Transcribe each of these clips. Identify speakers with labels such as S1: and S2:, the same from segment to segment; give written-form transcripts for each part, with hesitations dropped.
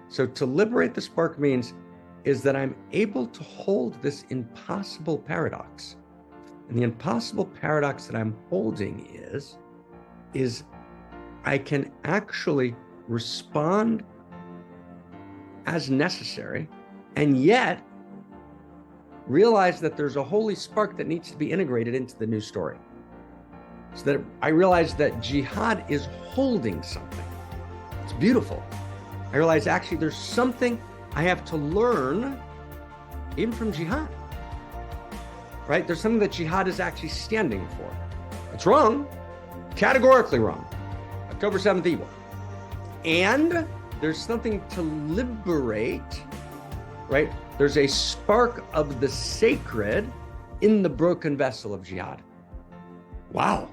S1: So to liberate the spark means is that I'm able to hold this impossible paradox. And the impossible paradox that I'm holding is I can actually respond as necessary and yet realize that there's a holy spark that needs to be integrated into the new story. So that I realize that Jihad is holding something. It's beautiful. I realize actually there's something I have to learn even from Jihad, right? There's something that Jihad is actually standing for. It's wrong, categorically wrong. October 7th evil. And there's something to liberate, right? There's a spark of the sacred in the broken vessel of Jihad. Wow.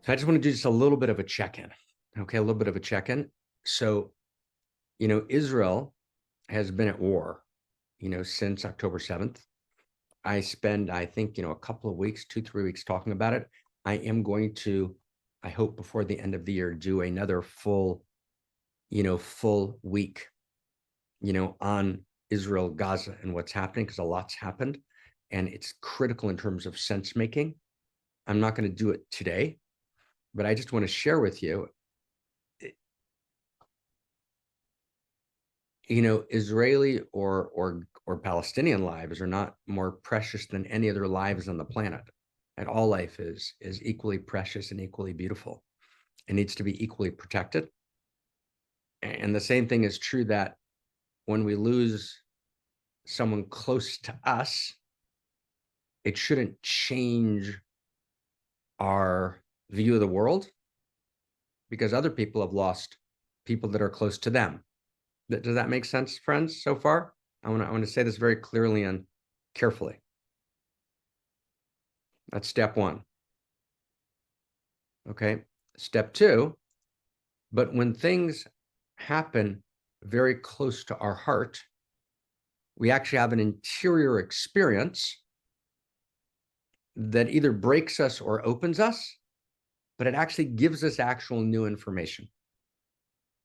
S1: So I just want to do just a little bit of a check-in. Okay, a little bit of a check-in. So, Israel has been at war, since October 7th. I spend, I think, a couple of weeks, 2-3 weeks talking about it. I am going to, I hope before the end of the year, do another full week, on Israel, Gaza, and what's happening, because a lot's happened, and it's critical in terms of sense making. I'm not going to do it today, but I just want to share with you, Israeli or Palestinian lives are not more precious than any other lives on the planet. And all life is equally precious and equally beautiful. It needs to be equally protected. And the same thing is true that when we lose someone close to us, it shouldn't change our view of the world, because other people have lost people that are close to them. Does that make sense, friends, so far? I want to say this very clearly and carefully. That's step one. Okay. Step two, but when things happen very close to our heart, we actually have an interior experience that either breaks us or opens us, but it actually gives us actual new information.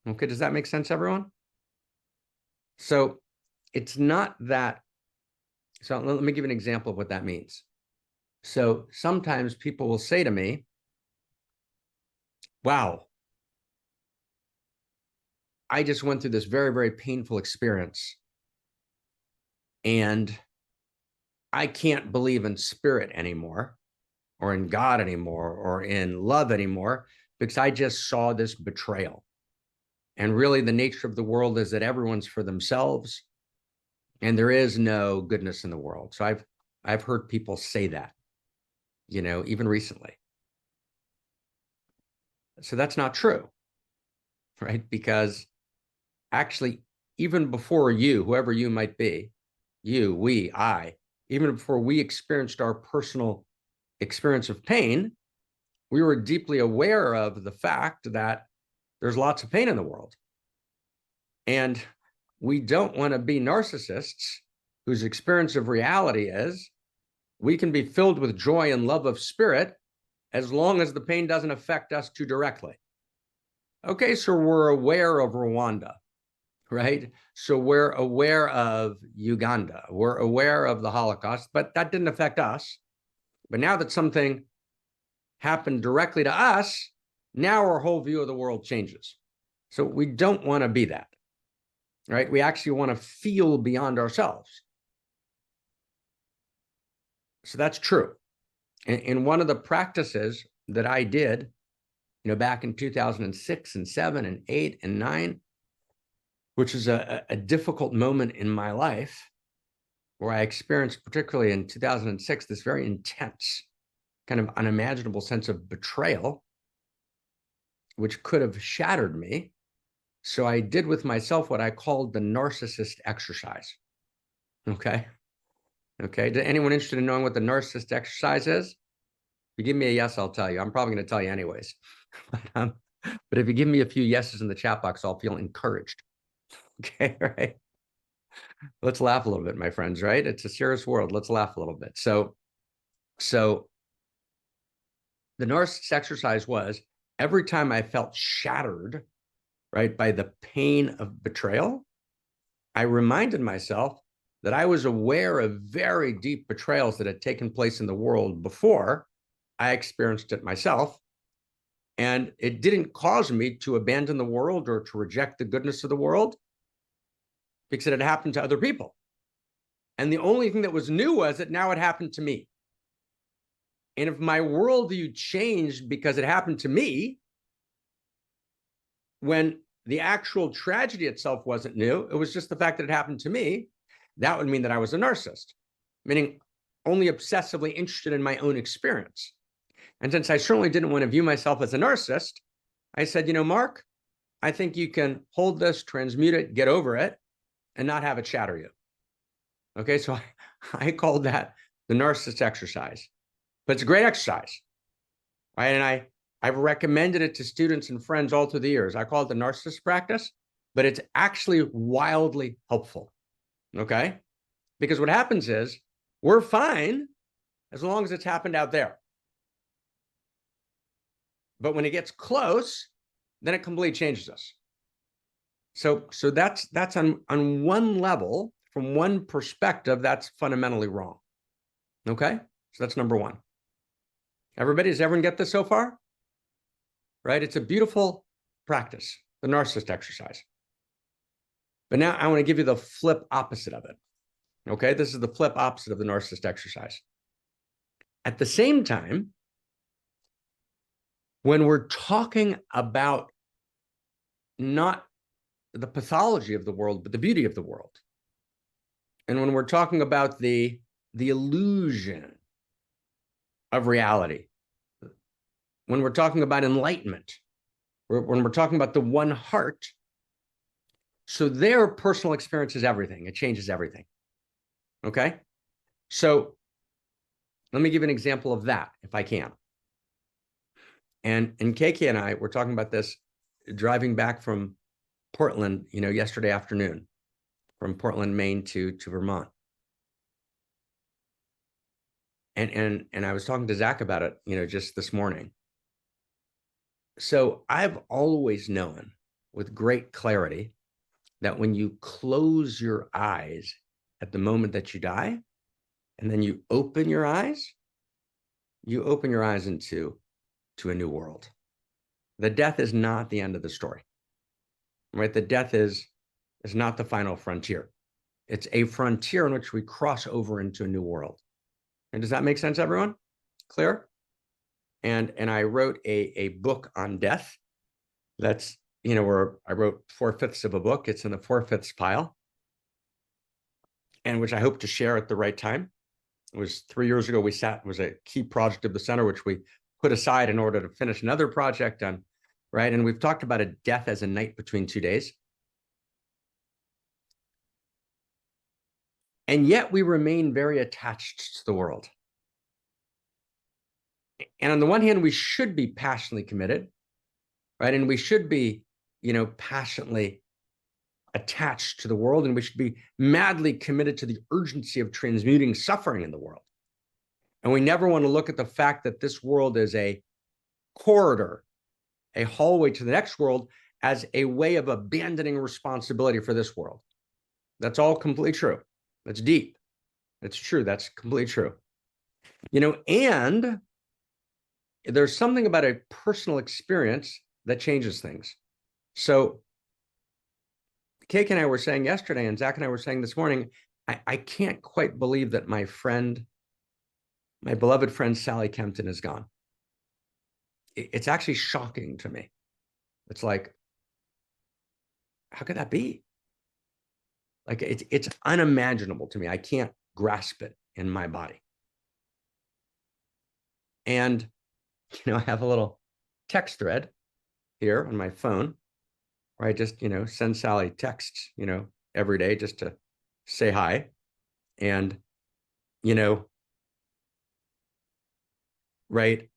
S1: Okay, does that make sense, everyone? So it's not that, so let me give you an example of what that means. So sometimes people will say to me, wow, I just went through this very, very painful experience, and I can't believe in spirit anymore, or in God anymore, or in love anymore, because I just saw this betrayal. And really the nature of the world is that everyone's for themselves, and there is no goodness in the world. So I've heard people say that, even recently. So that's not true, right? Because actually, even before you, whoever you might be, you, we, I, even before we experienced our personal experience of pain, we were deeply aware of the fact that there's lots of pain in the world. And we don't want to be narcissists whose experience of reality is we can be filled with joy and love of spirit as long as the pain doesn't affect us too directly. Okay, so we're aware of Rwanda, right? So we're aware of Uganda. We're aware of the Holocaust, but that didn't affect us. But now that something happened directly to us, now our whole view of the world changes. So we don't want to be that, right? We actually want to feel beyond ourselves. So that's true. And one of the practices that I did, back in 2006 and 7 and 8 and 9, which is a difficult moment in my life, where I experienced, particularly in 2006, this very intense, kind of unimaginable sense of betrayal, which could have shattered me. So I did with myself what I called the narcissist exercise. Okay. Did anyone interested in knowing what the narcissist exercise is? If you give me a yes, I'll tell you. I'm probably going to tell you anyways. But if you give me a few yeses in the chat box, I'll feel encouraged. Okay, right? Let's laugh a little bit, my friends, right? It's a serious world. Let's laugh a little bit. So So the narcissist exercise was every time I felt shattered, right, by the pain of betrayal, I reminded myself that I was aware of very deep betrayals that had taken place in the world before I experienced it myself. And it didn't cause me to abandon the world or to reject the goodness of the world because it had happened to other people. And the only thing that was new was that now it happened to me. And if my worldview changed because it happened to me, when the actual tragedy itself wasn't new, it was just the fact that it happened to me, that would mean that I was a narcissist, meaning only obsessively interested in my own experience. And since I certainly didn't want to view myself as a narcissist, I said, Mark, I think you can hold this, transmute it, get over it, and not have it shatter you. Okay, so I called that the narcissist exercise. But it's a great exercise, right? And I've recommended it to students and friends all through the years. I call it the narcissist practice, but it's actually wildly helpful, okay? Because what happens is we're fine as long as it's happened out there. But when it gets close, then it completely changes us. So that's on one level, from one perspective, that's fundamentally wrong. Okay? So that's number one. Everybody, does everyone get this so far? Right? It's a beautiful practice, the narcissist exercise. But now I want to give you the flip opposite of it. Okay? This is the flip opposite of the narcissist exercise. At the same time, when we're talking about not the pathology of the world, but the beauty of the world, and when we're talking about the illusion of reality, when we're talking about enlightenment, when we're talking about the one heart, so their personal experience is everything. It changes everything. Okay? So let me give an example of that, if I can. And KK and I were talking about this driving back from Portland, yesterday afternoon, from Portland, Maine to Vermont. And I was talking to Zach about it, just this morning. So I've always known with great clarity that when you close your eyes at the moment that you die, and then you open your eyes into a new world. The death is not the end of the story, right? The death is not the final frontier. It's a frontier in which we cross over into a new world. And does that make sense, everyone? Clear? And I wrote a book on death. That's, where I wrote 4/5 of a book. It's in the 4/5 pile, and which I hope to share at the right time. It was 3 years ago. It was a key project of the center, which we put aside in order to finish another project on, right? And we've talked about a death as a night between 2 days. And yet we remain very attached to the world. And on the one hand, we should be passionately committed, right? And we should be, passionately attached to the world, and we should be madly committed to the urgency of transmuting suffering in the world. And we never want to look at the fact that this world is a corridor, a hallway to the next world, as a way of abandoning responsibility for this world. That's all completely true. That's deep. That's true. That's completely true. And there's something about a personal experience that changes things. So Kake and I were saying yesterday, and Zach and I were saying this morning, I can't quite believe that my beloved friend, Sally Kempton, is gone. It's actually shocking to me. It's like, how could that be? Like, it's unimaginable to me. I can't grasp it in my body. And, I have a little text thread here on my phone where I just, send Sally texts, every day just to say hi. And, right.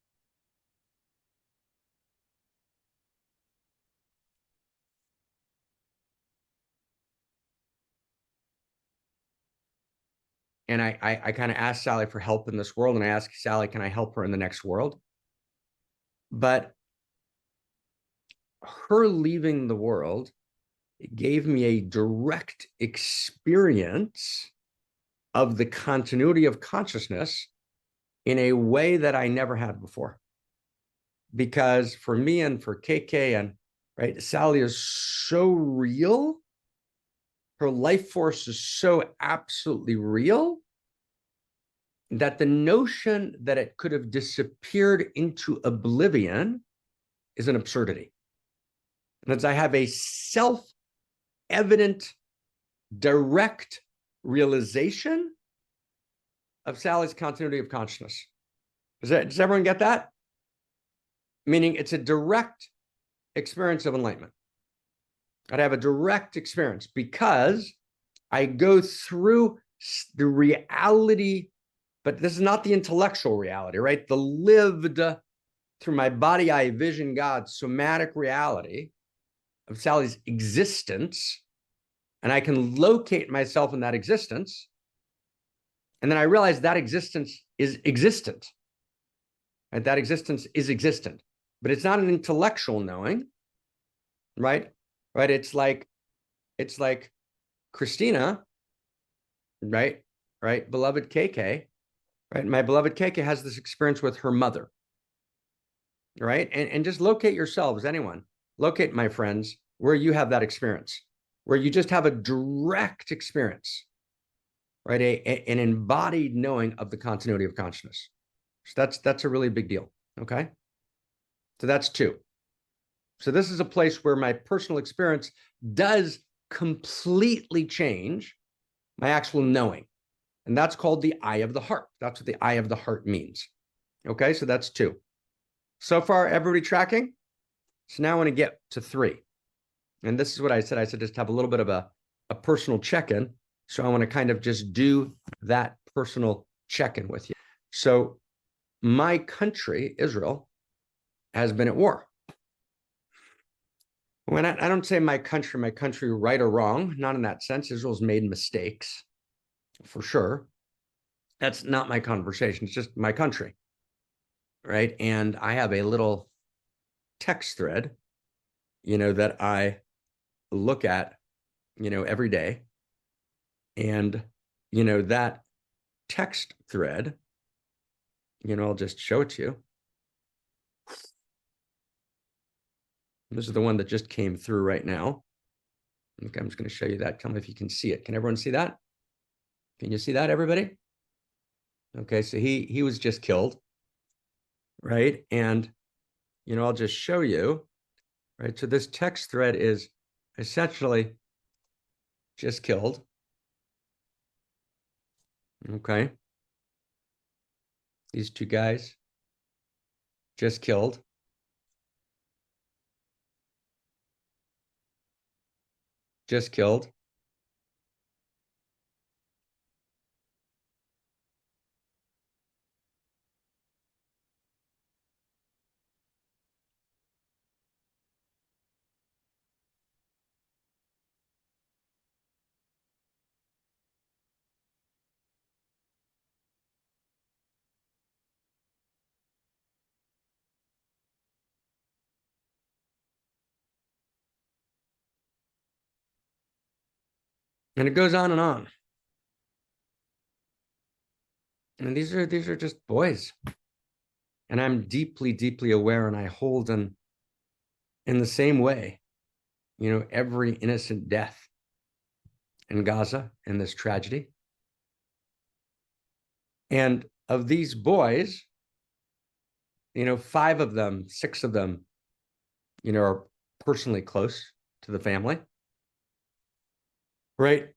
S1: And I kind of asked Sally for help in this world, and I asked Sally, can I help her in the next world? But her leaving the world gave me a direct experience of the continuity of consciousness in a way that I never had before. Because for me and for KK and right, Sally is so real. Her life force is so absolutely real that the notion that it could have disappeared into oblivion is an absurdity. And as I have a self-evident, direct realization of Sally's continuity of consciousness. Does everyone get that? Meaning it's a direct experience of enlightenment. I'd have a direct experience because I go through the reality, but this is not the intellectual reality, right? The lived through my body, eye, vision, God, somatic reality of Sally's existence. And I can locate myself in that existence. And then I realize that existence is existent. Right? That existence is existent, but it's not an intellectual knowing, right? Right? It's like Christina, right? Right? Beloved KK, right? My beloved KK has this experience with her mother, right? And just locate yourselves, anyone, locate, my friends, where you have that experience, where you just have a direct experience, right? An embodied knowing of the continuity of consciousness. So that's a really big deal, okay? So that's two. So this is a place where my personal experience does completely change my actual knowing. And that's called the eye of the heart. That's what the eye of the heart means. Okay, so that's two. So far, everybody tracking? So now I want to get to three. And this is what I said. I said just have a little bit of a personal check-in. So I want to kind of just do that personal check-in with you. So my country, Israel, has been at war. When I don't say my country right or wrong, not in that sense. Israel's made mistakes, for sure. That's not my conversation. It's just my country, right? And I have a little text thread, that I look at, every day. And, that text thread, I'll just show it to you. This is the one that just came through right now. Okay, I'm just going to show you that. Tell me if you can see it. Can everyone see that? Can you see that, everybody? Okay, so he was just killed, right? And, I'll just show you, right? So this text thread is essentially just killed. Okay. These two guys just killed. Just killed. And it goes on and on. And these are just boys. And I'm deeply, deeply aware, and I hold in the same way, every innocent death in Gaza in this tragedy. And of these boys, 5 of them, 6 of them, are personally close to the family, right?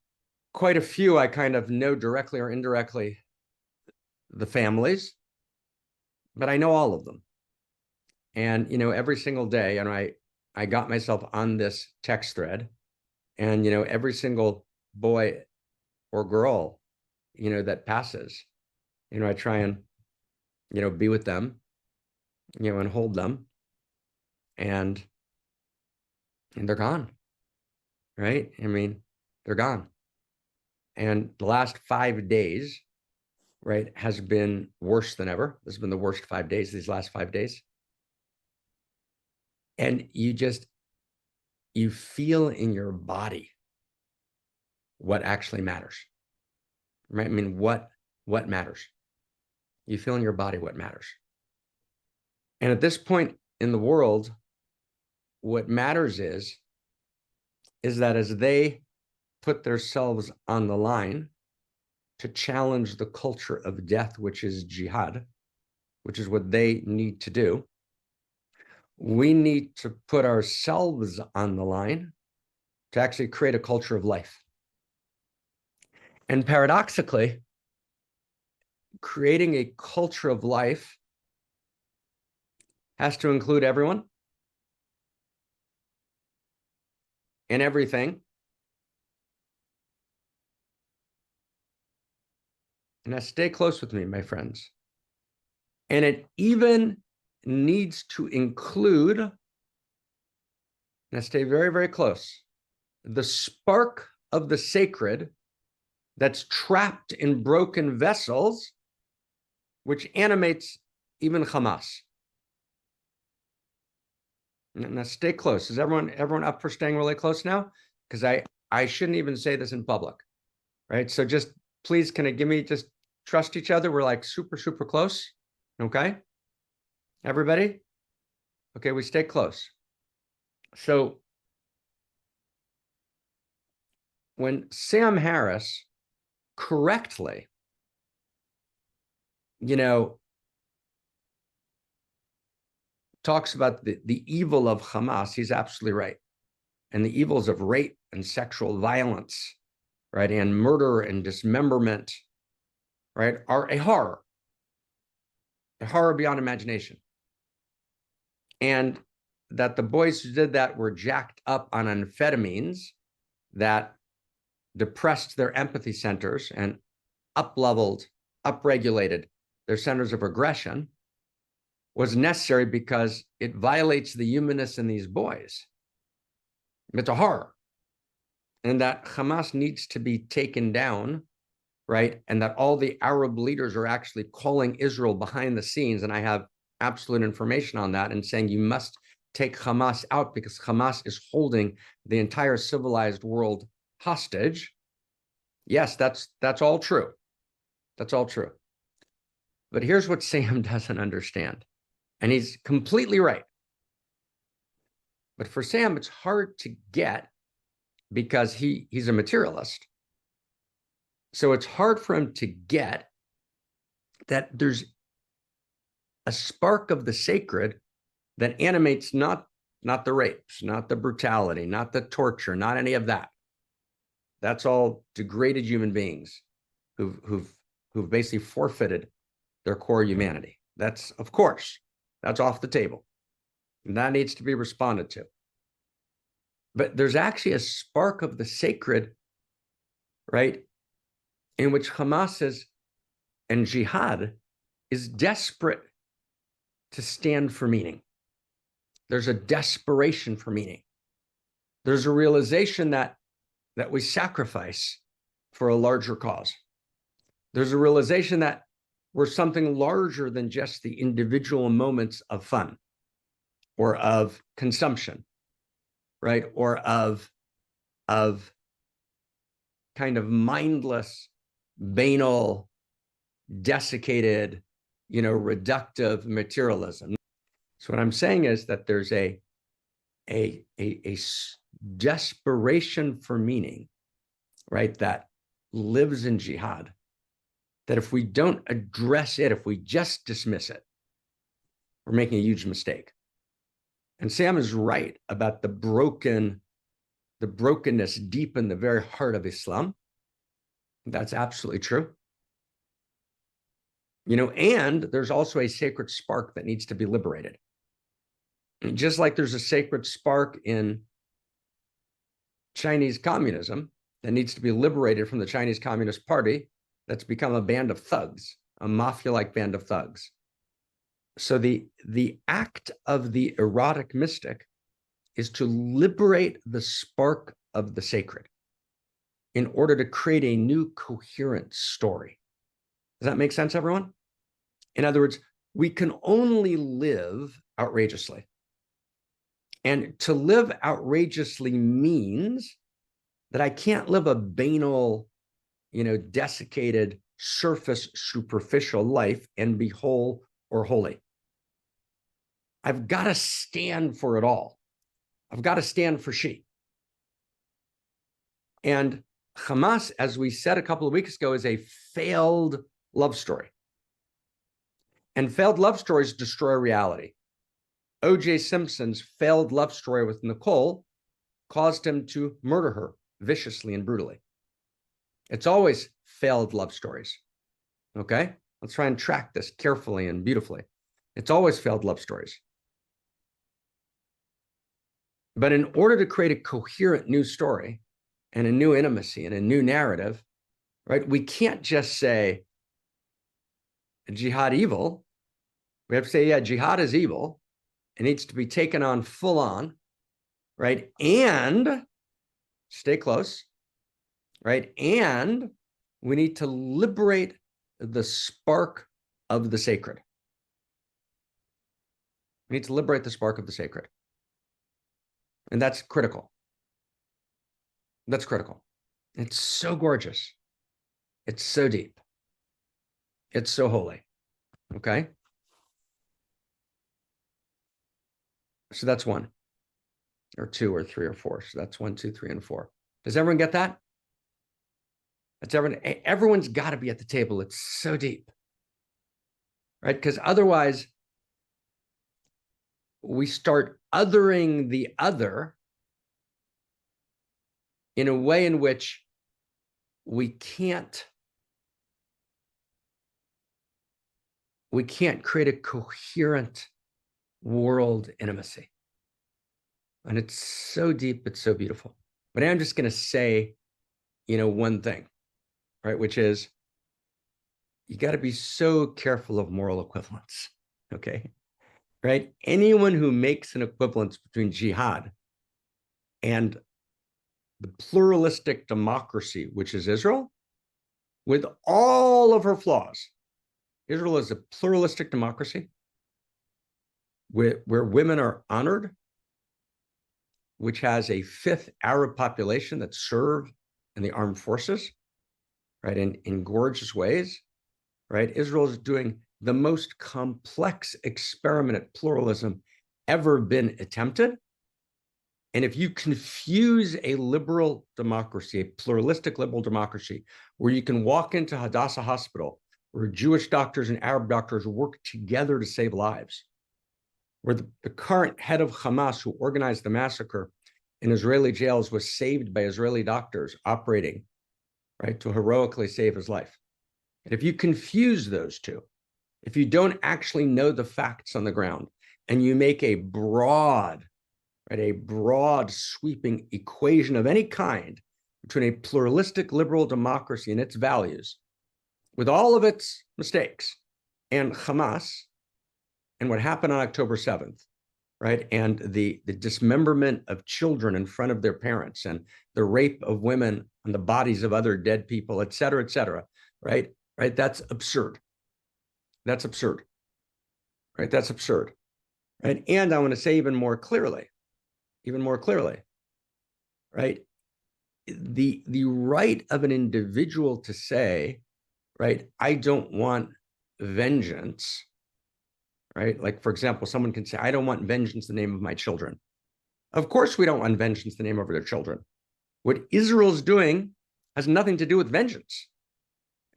S1: Quite a few I kind of know directly or indirectly the families, but I know all of them. And, every single day, and I got myself on this text thread, and, every single boy or girl, that passes, I try and, be with them, and hold them, and they're gone, right? I mean, they're gone. And the last 5 days, right, has been worse than ever. This has been the worst 5 days, these last 5 days. And you feel in your body what actually matters, right? I mean, what matters? You feel in your body what matters. And at this point in the world, what matters is that as they put themselves on the line to challenge the culture of death, which is jihad, which is what they need to do, we need to put ourselves on the line to actually create a culture of life. And paradoxically, creating a culture of life has to include everyone and everything. And now stay close with me, my friends. And it even needs to include, now stay very, very close, the spark of the sacred that's trapped in broken vessels, which animates even Hamas. Now stay close. Is everyone up for staying really close now? Because I shouldn't even say this in public, right? So just please, can it give me, just trust each other? We're like super, super close. Okay. Everybody? Okay, we stay close. So when Sam Harris correctly, talks about the evil of Hamas, he's absolutely right. And the evils of rape and sexual violence, right, and murder and dismemberment, right, are a horror beyond imagination. And that the boys who did that were jacked up on amphetamines that depressed their empathy centers and up-leveled, upregulated their centers of aggression was necessary because it violates the humanness in these boys. It's a horror. And that Hamas needs to be taken down, right? And that all the Arab leaders are actually calling Israel behind the scenes. And I have absolute information on that and saying you must take Hamas out because Hamas is holding the entire civilized world hostage. Yes, that's all true. That's all true. But here's what Sam doesn't understand. And he's completely right. But for Sam, it's hard to get because he's a materialist. So it's hard for him to get that there's a spark of the sacred that animates not the rapes, not the brutality, not the torture, not any of that. That's all degraded human beings who've basically forfeited their core humanity. That's, of course, that's off the table. And that needs to be responded to. But there's actually a spark of the sacred, right, in which Hamas and Jihad is desperate to stand for meaning. There's a desperation for meaning. There's a realization that we sacrifice for a larger cause. There's a realization that we're something larger than just the individual moments of fun or of consumption, right? Or of kind of mindless, banal, desiccated, reductive materialism. So what I'm saying is that there's a desperation for meaning, right, that lives in jihad, that if we don't address it, if we just dismiss it, we're making a huge mistake. And Sam is right about the brokenness deep in the very heart of Islam. That's absolutely true. And there's also a sacred spark that needs to be liberated. And just like there's a sacred spark in Chinese communism that needs to be liberated from the Chinese Communist Party, that's become a band of thugs, a mafia-like band of thugs. So the act of the erotic mystic is to liberate the spark of the sacred. in order to create a new coherent story. Does that make sense, everyone? In other words, we can only live outrageously. And to live outrageously means that I can't live a banal, desiccated, surface, superficial life and be whole or holy. I've got to stand for it all. I've got to stand for she. And Hamas, as we said a couple of weeks ago, is a failed love story. And failed love stories destroy reality. O.J. Simpson's failed love story with Nicole caused him to murder her viciously and brutally. It's always failed love stories. Okay? Let's try and track this carefully and beautifully. It's always failed love stories. But in order to create a coherent new story and a new intimacy and a new narrative, right, we can't just say jihad evil. We have to say, yeah, jihad is evil. It needs to be taken on full on, right? And stay close, right? And we need to liberate the spark of the sacred. We need to liberate the spark of the sacred. And that's critical. That's critical. It's so gorgeous. It's so deep. It's so holy. Okay? So that's 1, or 2, or 3, or 4. So that's 1, 2, 3, and 4. Does everyone get that? That's everyone's got to be at the table. It's so deep. Right? Because otherwise, we start othering the other in a way in which we can't create a coherent world intimacy. And it's so deep, it's so beautiful. But I'm just going to say, one thing, right? Which is, you got to be so careful of moral equivalence, okay? Right? Anyone who makes an equivalence between jihad and the pluralistic democracy, which is Israel, with all of her flaws. Israel is a pluralistic democracy where women are honored, which has a 5th Arab population that serve in the armed forces, right, in gorgeous ways, right? Israel is doing the most complex experiment at pluralism ever been attempted. And if you confuse a liberal democracy, a pluralistic liberal democracy, where you can walk into Hadassah Hospital, where Jewish doctors and Arab doctors work together to save lives, where the current head of Hamas, who organized the massacre in Israeli jails, was saved by Israeli doctors operating, right, to heroically save his life. And if you confuse those two, if you don't actually know the facts on the ground, and you make a broad sweeping equation of any kind between a pluralistic liberal democracy and its values, with all of its mistakes, and Hamas, and what happened on October 7th, right? And the dismemberment of children in front of their parents, and the rape of women on the bodies of other dead people, et cetera, right? Right? That's absurd. That's absurd. Right? That's absurd. Right? And I want to say even more clearly, right? The right of an individual to say, right, I don't want vengeance, right? Like, for example, someone can say, I don't want vengeance in the name of my children. Of course, we don't want vengeance in the name of their children. What Israel's doing has nothing to do with vengeance.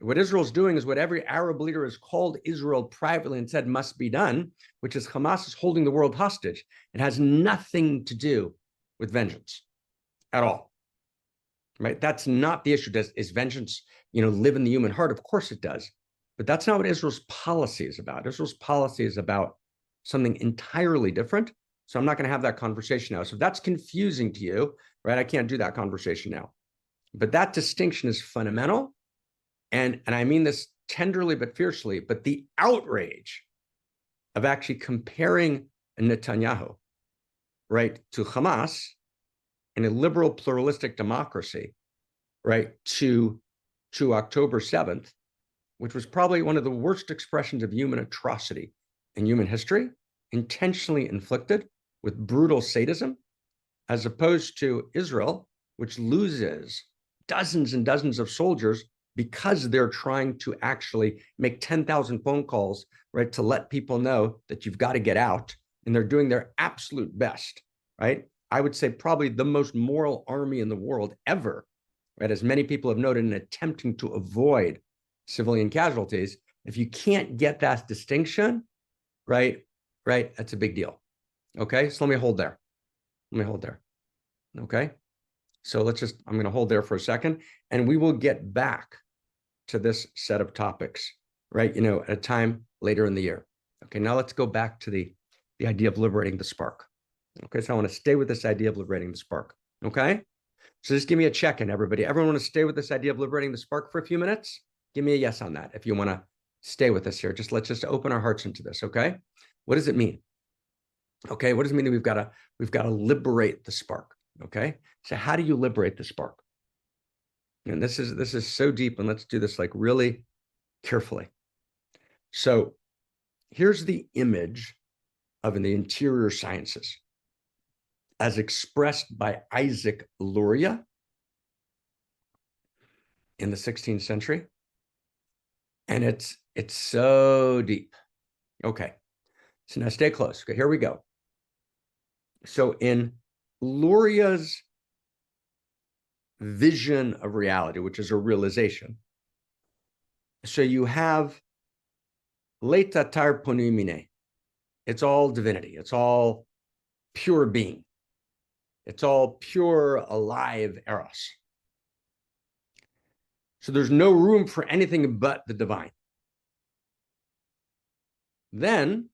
S1: What Israel's doing is what every Arab leader has called Israel privately and said must be done, which is Hamas is holding the world hostage. It has nothing to do with vengeance at all, right? That's not the issue. Is vengeance, live in the human heart? Of course it does. But that's not what Israel's policy is about. Israel's policy is about something entirely different. So I'm not going to have that conversation now. So if that's confusing to you, right, I can't do that conversation now. But that distinction is fundamental. And I mean this tenderly but fiercely, but the outrage of actually comparing Netanyahu, right, to Hamas in a liberal pluralistic democracy right, to October 7th, which was probably one of the worst expressions of human atrocity in human history, intentionally inflicted with brutal sadism, as opposed to Israel, which loses dozens and dozens of soldiers because they're trying to actually make 10,000 phone calls, right, to let people know that you've got to get out, and they're doing their absolute best, right? I would say probably the most moral army in the world ever, right? As many people have noted, in attempting to avoid civilian casualties. If you can't get that distinction, right, that's a big deal. Okay, so let me hold there. Okay, so I'm going to hold there for a second, and we will get back to this set of topics, right, at a time later in the year. Okay, now let's go back to the idea of liberating the spark. Okay, so I want to stay with this idea of liberating the spark. Okay, so just give me a check-in, everybody. Everyone want to stay with this idea of liberating the spark for a few minutes? Give me a yes on that if you want to stay with us here. Let's just open our hearts into this. Okay, what does it mean? Okay, what does it mean that we've got to liberate the spark? Okay, so how do you liberate the spark? And this is so deep, and let's do this like really carefully. So here's the image of the interior sciences as expressed by Isaac Luria in the 16th century. And it's so deep. Okay, so now stay close. Okay, here we go. So in Luria's vision of reality, which is a realization, so you have letatar ponimine. It's all divinity. It's all pure being. It's all pure, alive Eros. So there's no room for anything but the divine. Then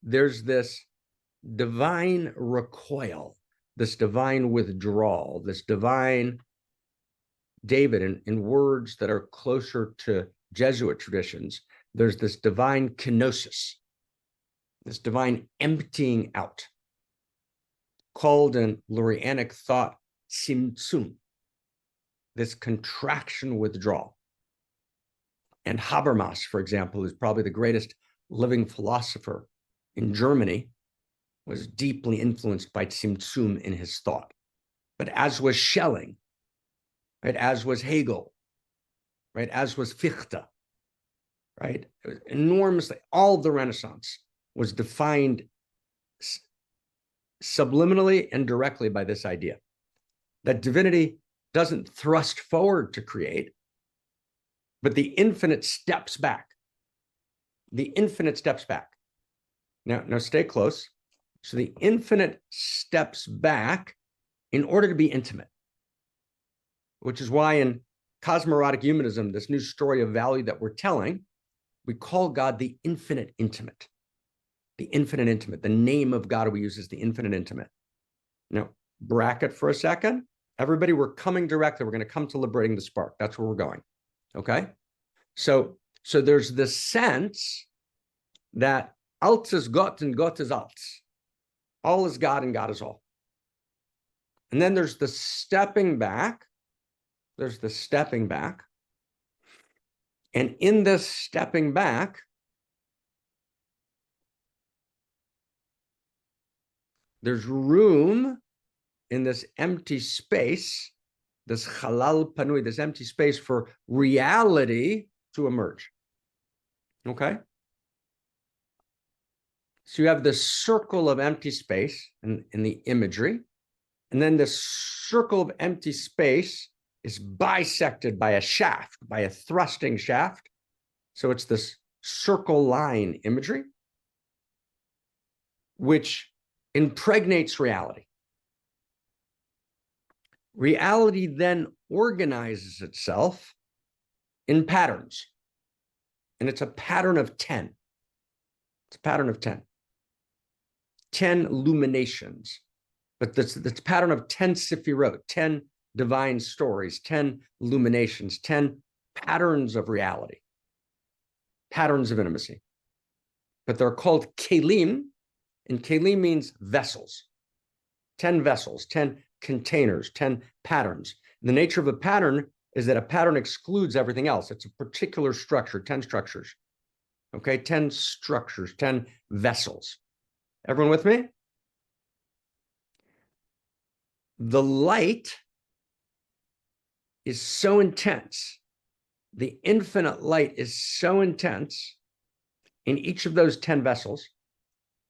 S1: there's this divine recoil, this divine withdrawal, this divine, David, in words that are closer to Jesuit traditions, there's this divine kenosis, this divine emptying out, called in Lurianic thought simtsum, this contraction withdrawal. And Habermas, for example, who's probably the greatest living philosopher in Germany, was deeply influenced by Simtsum in his thought. But as was Schelling, right, as was Hegel, right, as was Fichte, right, enormously, all of the Renaissance was defined subliminally and directly by this idea that divinity doesn't thrust forward to create, but the infinite steps back. The infinite steps back. Now stay close. So the infinite steps back in order to be intimate, which is why in cosmorotic humanism, this new story of value that we're telling, we call God the infinite intimate. The infinite intimate. The name of God we use is the infinite intimate. Now, bracket for a second. Everybody, we're coming directly. We're going to come to liberating the spark. That's where we're going. Okay? So there's this sense that alt is Gott and Gott is alt. All is God and God is all. And then there's the stepping back. There's the stepping back. And in this stepping back, there's room in this empty space, this halal panui, this empty space for reality to emerge. Okay? So you have this circle of empty space in the imagery, and then this circle of empty space is bisected by a shaft, by a thrusting shaft. So it's this circle line imagery, which impregnates reality. Reality then organizes itself in patterns, and it's a pattern of 10. It's a pattern of 10. 10 illuminations, but this pattern of 10 sifirot, 10 divine stories, 10 illuminations, 10 patterns of reality, patterns of intimacy. But they're called kelim, and kelim means vessels. 10 vessels, 10 containers, 10 patterns. The nature of a pattern is that a pattern excludes everything else. It's a particular structure, 10 structures. Okay, 10 structures, 10 vessels. Everyone with me? The light is so intense. The infinite light is so intense in each of those 10 vessels.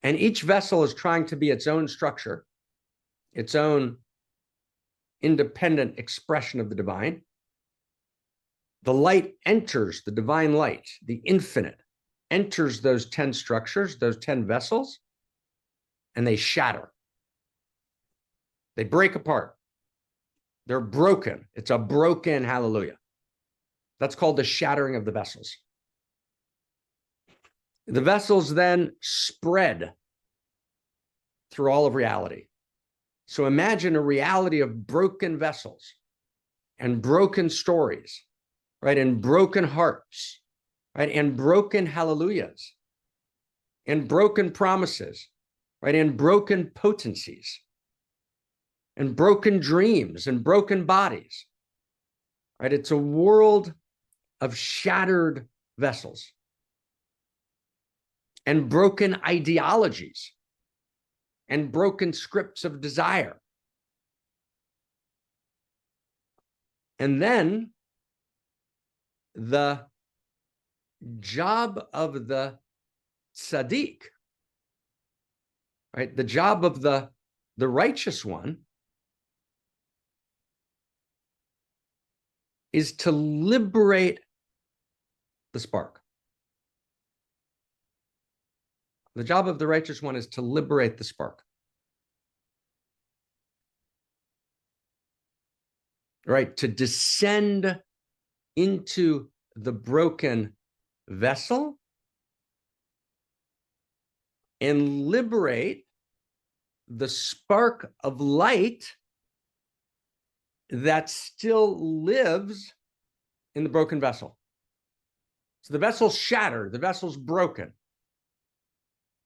S1: And each vessel is trying to be its own structure, its own independent expression of the divine. The light enters, the divine light, the infinite, enters those 10 structures, those 10 vessels, and they shatter. They break apart. They're broken. It's a broken hallelujah. That's called the shattering of the vessels. The vessels then spread through all of reality. So imagine a reality of broken vessels and broken stories, right? And broken hearts, right? And broken hallelujahs and broken promises, right? And broken potencies and broken dreams and broken bodies, right? It's a world of shattered vessels and broken ideologies and broken scripts of desire. And then the job of the tzaddik, right? The job of the righteous one is to liberate the spark. The job of the righteous one is to liberate the spark. Right? To descend into the broken vessel and liberate the spark of light that still lives in the broken vessel. So the vessel's shattered, the vessel's broken.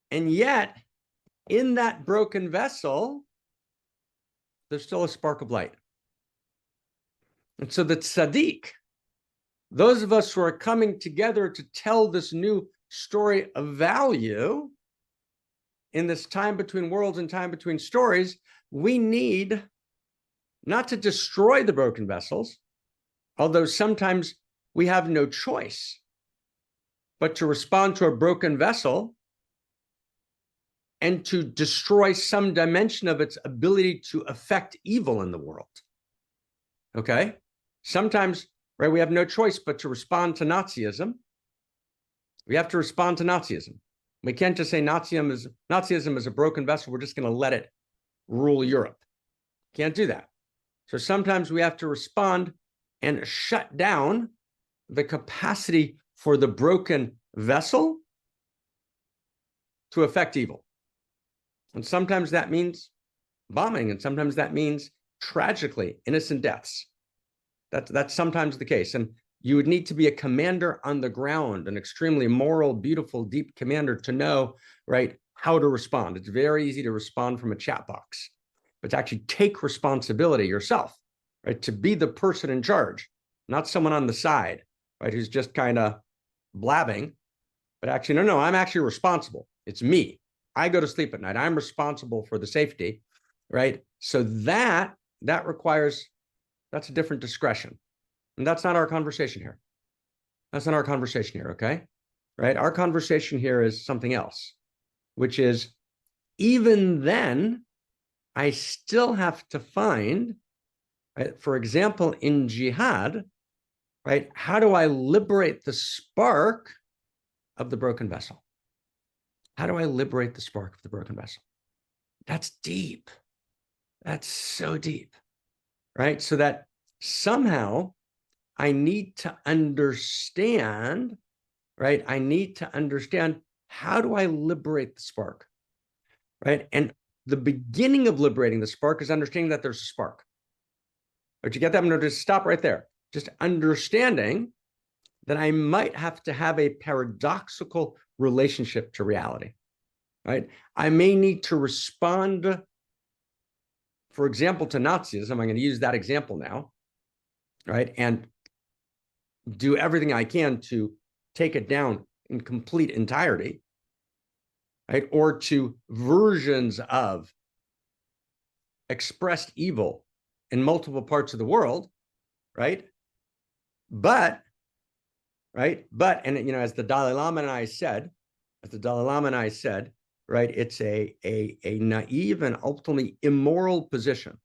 S1: And yet, in that broken vessel, there's still a spark of light. And so the tzaddik, those of us who are coming together to tell this new story of value in this time between worlds and time between stories, we need not to destroy the broken vessels, although sometimes we have no choice, but to respond to a broken vessel and to destroy some dimension of its ability to affect evil in the world. Okay? Sometimes, right, we have no choice but to respond to Nazism. We have to respond to Nazism. We can't just say Nazism is a broken vessel. We're just going to let it rule Europe. Can't do that. So sometimes we have to respond and shut down the capacity for the broken vessel to affect evil. And sometimes that means bombing, and sometimes that means tragically innocent deaths. That's sometimes the case. And you would need to be a commander on the ground, an extremely moral, beautiful, deep commander to know, right, how to respond. It's very easy to respond from a chat box, but to actually take responsibility yourself, right, to be the person in charge, not someone on the side, right, who's just kind of blabbing, but actually, no, I'm actually responsible. It's me. I go to sleep at night. I'm responsible for the safety, right? So that requires, that's a different discretion. And that's not our conversation here. That's not our conversation here, okay? Right? Our conversation here is something else, which is even then, I still have to find, right, for example, in Jihad, right, how do I liberate the spark of the broken vessel? How do I liberate the spark of the broken vessel? That's deep. That's so deep, right? So that somehow I need to understand, right? I need to understand, how do I liberate the spark, right? And the beginning of liberating the spark is understanding that there's a spark. But you get that? I'm going to just stop right there. Just understanding that I might have to have a paradoxical relationship to reality, right? I may need to respond, for example, to Nazism. I'm going to use that example now, right? And do everything I can to take it down in complete entirety, right? Or to versions of expressed evil in multiple parts of the world, right? But, and as the Dalai Lama and I said, right, it's a naive and ultimately immoral position.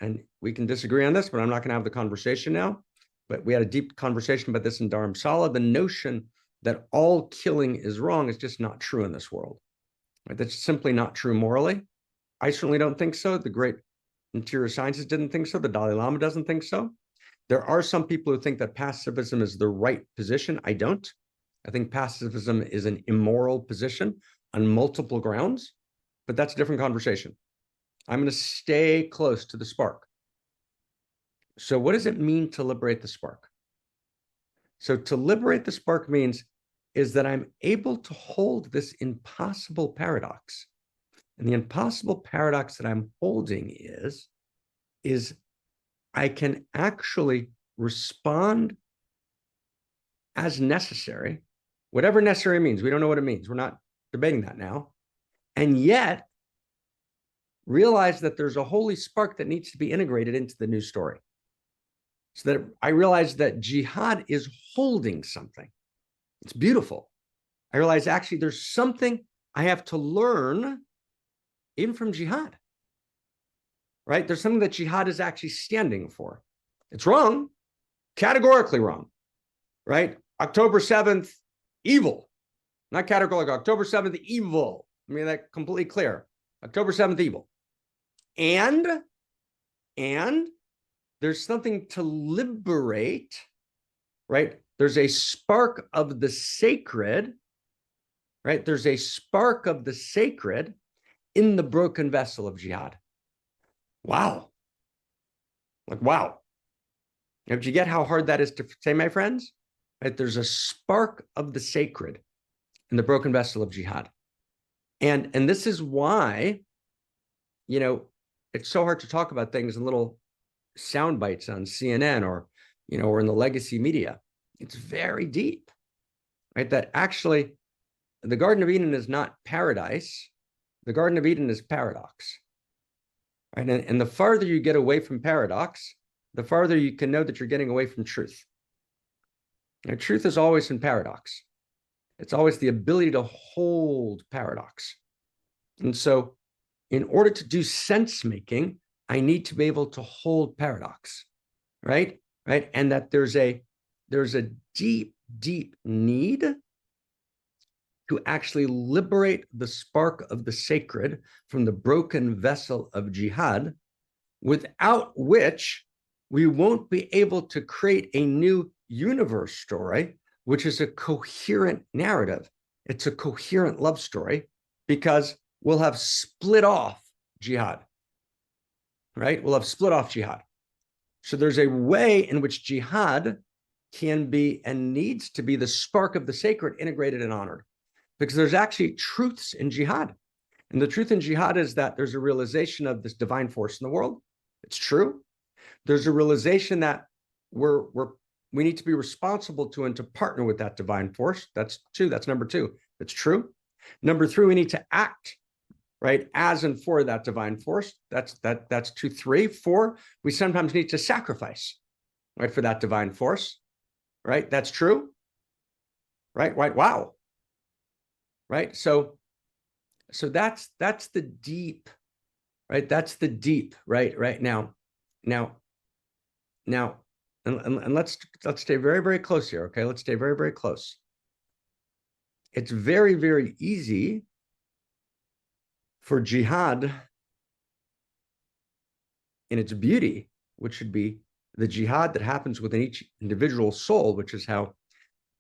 S1: And we can disagree on this, but I'm not going to have the conversation now. But we had a deep conversation about this in Dharamsala. The notion that all killing is wrong is just not true in this world. Right? That's simply not true morally. I certainly don't think so. The great interior scientists didn't think so. The Dalai Lama doesn't think so. There are some people who think that pacifism is the right position. I don't. I think pacifism is an immoral position on multiple grounds, but that's a different conversation. I'm going to stay close to the spark. So what does it mean to liberate the spark? So to liberate the spark means is that I'm able to hold this impossible paradox. And the impossible paradox that I'm holding is I can actually respond as necessary, whatever necessary means. We don't know what it means. We're not debating that now. And yet realize that there's a holy spark that needs to be integrated into the new story. So that I realize that jihad is holding something. It's beautiful. I realize actually there's something I have to learn even from jihad, right? There's something that jihad is actually standing for. It's wrong, categorically wrong, right? October 7th, evil, not categorically, October 7th, evil. I mean, that completely clear. October 7th, evil. And there's something to liberate, right? There's a spark of the sacred, right? There's a spark of the sacred in the broken vessel of jihad. Wow. Like, wow. Now, did you get how hard that is to say, my friends? Right? There's a spark of the sacred in the broken vessel of jihad. And this is why, it's so hard to talk about things in little sound bites on CNN or in the legacy media. It's very deep, right? That actually the Garden of Eden is not paradise. The Garden of Eden is paradox. Right? And the farther you get away from paradox, the farther you can know that you're getting away from truth. Now, truth is always in paradox. It's always the ability to hold paradox. And so in order to do sense making, I need to be able to hold paradox, right? And that there's a deep, deep need to actually liberate the spark of the sacred from the broken vessel of jihad, without which we won't be able to create a new universe story, which is a coherent narrative. It's a coherent love story, because we'll have split off jihad, right? We'll have split off jihad. So there's a way in which jihad can be and needs to be the spark of the sacred integrated and honored, because there's actually truths in jihad. And the truth in jihad is that there's a realization of this divine force in the world. It's true. There's a realization that we need to be responsible to and to partner with that divine force. That's two. That's number two. It's true. Number three, we need to act, right, as and for that divine force. That's 2, 3, 4. We sometimes need to sacrifice, right, for that divine force, right? That's true, right? Wow, right? So that's the deep, right? That's the deep, right now, and let's stay very, very close here, okay? Let's stay very, very close. It's very, very easy for jihad in its beauty, which should be the jihad that happens within each individual soul, which is how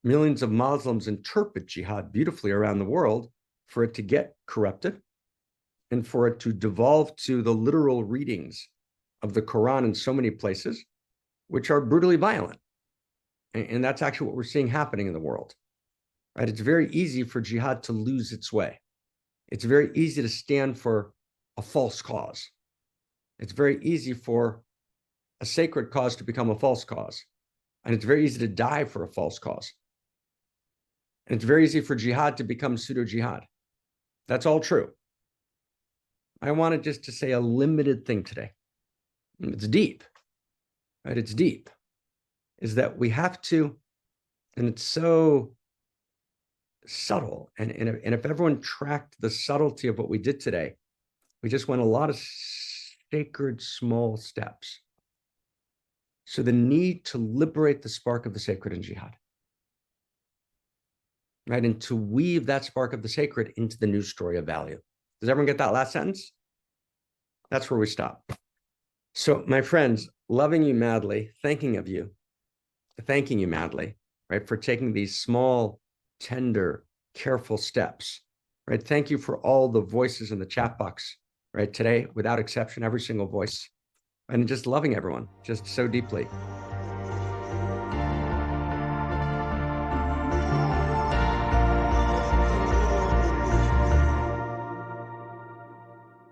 S1: millions of Muslims interpret jihad beautifully around the world, for it to get corrupted and for it to devolve to the literal readings of the Quran in so many places, which are brutally violent. And that's actually what we're seeing happening in the world, right? It's very easy for jihad to lose its way. It's very easy to stand for a false cause. It's very easy for a sacred cause to become a false cause. And it's very easy to die for a false cause. And it's very easy for jihad to become pseudo-jihad. That's all true. I wanted just to say a limited thing today. It's deep, right? It's deep. Is that we have to, and it's so subtle. And if everyone tracked the subtlety of what we did today, we just went a lot of sacred small steps. So the need to liberate the spark of the sacred in jihad, right? And to weave that spark of the sacred into the new story of value. Does everyone get that last sentence? That's where we stop. So my friends, loving you madly, thanking you madly, right? For taking these small, tender, careful steps, right? Thank you for all the voices in the chat box, right? Today, without exception, every single voice, and just loving everyone just so deeply.